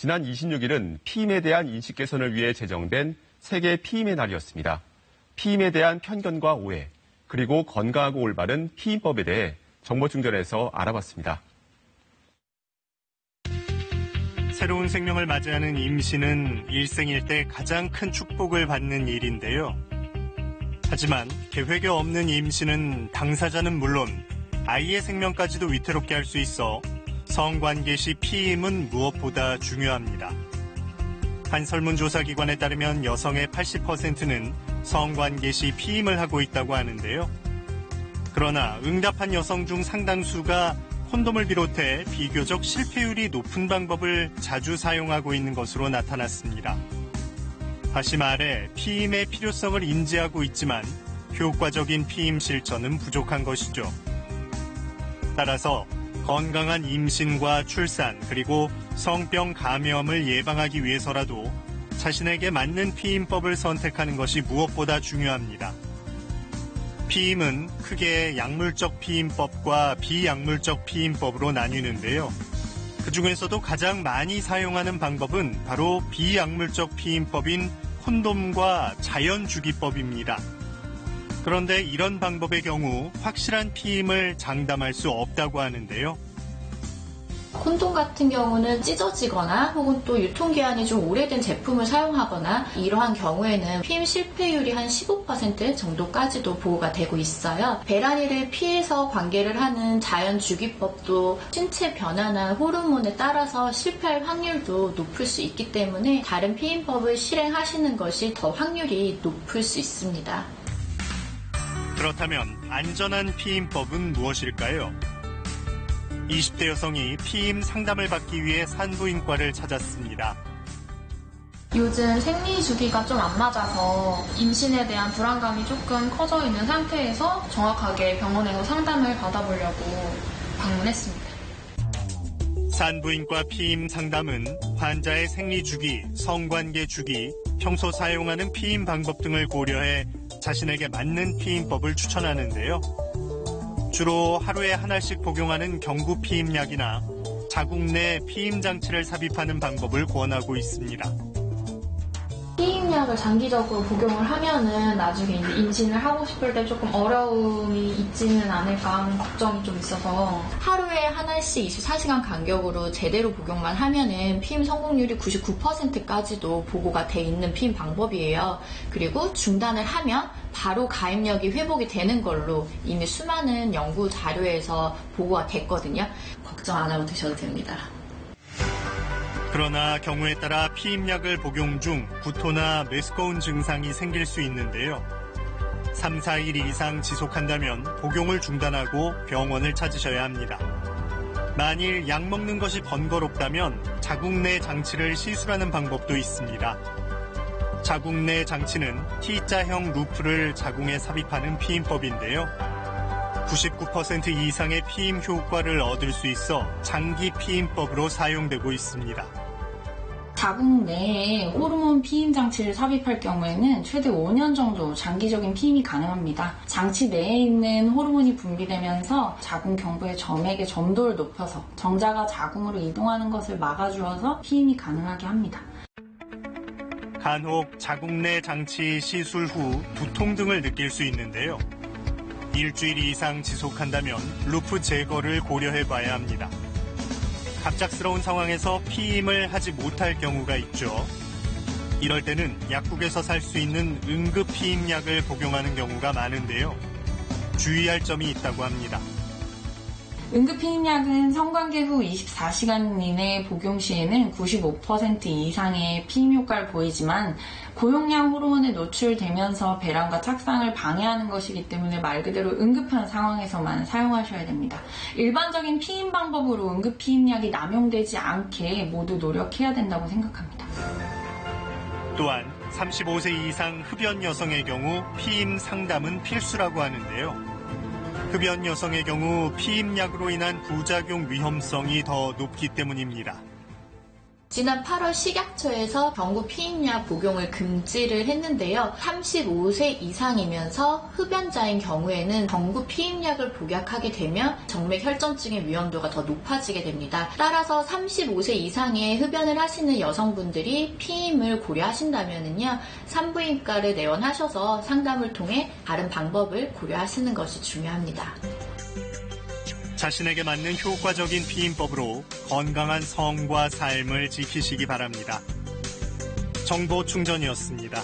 지난 26일은 피임에 대한 인식 개선을 위해 제정된 세계 피임의 날이었습니다. 피임에 대한 편견과 오해, 그리고 건강하고 올바른 피임법에 대해 정보충전에서 알아봤습니다. 새로운 생명을 맞이하는 임신은 일생일 때 가장 큰 축복을 받는 일인데요. 하지만 계획에 없는 임신은 당사자는 물론 아이의 생명까지도 위태롭게 할 수 있어 성관계 시 피임은 무엇보다 중요합니다. 한 설문조사기관에 따르면 여성의 80%는 성관계 시 피임을 하고 있다고 하는데요. 그러나 응답한 여성 중 상당수가 콘돔을 비롯해 비교적 실패율이 높은 방법을 자주 사용하고 있는 것으로 나타났습니다. 다시 말해 피임의 필요성을 인지하고 있지만 효과적인 피임 실천은 부족한 것이죠. 따라서 건강한 임신과 출산 그리고 성병 감염을 예방하기 위해서라도 자신에게 맞는 피임법을 선택하는 것이 무엇보다 중요합니다. 피임은 크게 약물적 피임법과 비약물적 피임법으로 나뉘는데요. 그중에서도 가장 많이 사용하는 방법은 바로 비약물적 피임법인 콘돔과 자연주기법입니다. 그런데 이런 방법의 경우 확실한 피임을 장담할 수 없다고 하는데요. 콘돔 같은 경우는 찢어지거나 혹은 또 유통기한이 좀 오래된 제품을 사용하거나 이러한 경우에는 피임 실패율이 한 15% 정도까지도 보호가 되고 있어요. 배란이를 피해서 관계를 하는 자연주기법도 신체 변화나 호르몬에 따라서 실패할 확률도 높을 수 있기 때문에 다른 피임법을 실행하시는 것이 더 확률이 높을 수 있습니다. 그렇다면 안전한 피임법은 무엇일까요? 20대 여성이 피임 상담을 받기 위해 산부인과를 찾았습니다. 요즘 생리 주기가 좀 안 맞아서 임신에 대한 불안감이 조금 커져 있는 상태에서 정확하게 병원에서 상담을 받아보려고 방문했습니다. 산부인과 피임 상담은 환자의 생리 주기, 성관계 주기, 평소 사용하는 피임 방법 등을 고려해 자신에게 맞는 피임법을 추천하는데요. 주로 하루에 하나씩 복용하는 경구 피임약이나 자궁 내 피임 장치를 삽입하는 방법을 권하고 있습니다. 피임약을 장기적으로 복용을 하면은 나중에 이제 임신을 하고 싶을 때 조금 어려움이 있지는 않을까 하는 걱정이 좀 있어서 하루에 하나씩 24시간 간격으로 제대로 복용만 하면은 피임 성공률이 99%까지도 보고가 돼 있는 피임 방법이에요. 그리고 중단을 하면 바로 가입력이 회복이 되는 걸로 이미 수많은 연구 자료에서 보고가 됐거든요. 걱정 안 하고 드셔도 됩니다. 그러나 경우에 따라 피임약을 복용 중 구토나 메스꺼운 증상이 생길 수 있는데요. 3, 4일 이상 지속한다면 복용을 중단하고 병원을 찾으셔야 합니다. 만일 약 먹는 것이 번거롭다면 자궁 내 장치를 시술하는 방법도 있습니다. 자궁 내 장치는 T자형 루프를 자궁에 삽입하는 피임법인데요. 99% 이상의 피임 효과를 얻을 수 있어 장기 피임법으로 사용되고 있습니다. 자궁 내에 호르몬 피임 장치를 삽입할 경우에는 최대 5년 정도 장기적인 피임이 가능합니다. 장치 내에 있는 호르몬이 분비되면서 자궁 경부의 점액의 점도를 높여서 정자가 자궁으로 이동하는 것을 막아주어서 피임이 가능하게 합니다. 간혹 자궁 내 장치 시술 후 두통 등을 느낄 수 있는데요. 일주일 이상 지속한다면 루프 제거를 고려해봐야 합니다. 갑작스러운 상황에서 피임을 하지 못할 경우가 있죠. 이럴 때는 약국에서 살 수 있는 응급 피임약을 복용하는 경우가 많은데요. 주의할 점이 있다고 합니다. 응급 피임약은 성관계 후 24시간 이내 복용 시에는 95% 이상의 피임 효과를 보이지만 고용량 호르몬에 노출되면서 배란과 착상을 방해하는 것이기 때문에 말 그대로 응급한 상황에서만 사용하셔야 됩니다. 일반적인 피임 방법으로 응급 피임약이 남용되지 않게 모두 노력해야 된다고 생각합니다. 또한 35세 이상 흡연 여성의 경우 피임 상담은 필수라고 하는데요. 흡연 여성의 경우 피임약으로 인한 부작용 위험성이 더 높기 때문입니다. 지난 8월 식약처에서 경구 피임약 복용을 금지를 했는데요. 35세 이상이면서 흡연자인 경우에는 경구 피임약을 복약하게 되면 정맥 혈전증의 위험도가 더 높아지게 됩니다. 따라서 35세 이상의 흡연을 하시는 여성분들이 피임을 고려하신다면요, 산부인과를 내원하셔서 상담을 통해 다른 방법을 고려하시는 것이 중요합니다. 자신에게 맞는 효과적인 피임법으로 건강한 성과 삶을 지키시기 바랍니다. 정보 충전이었습니다.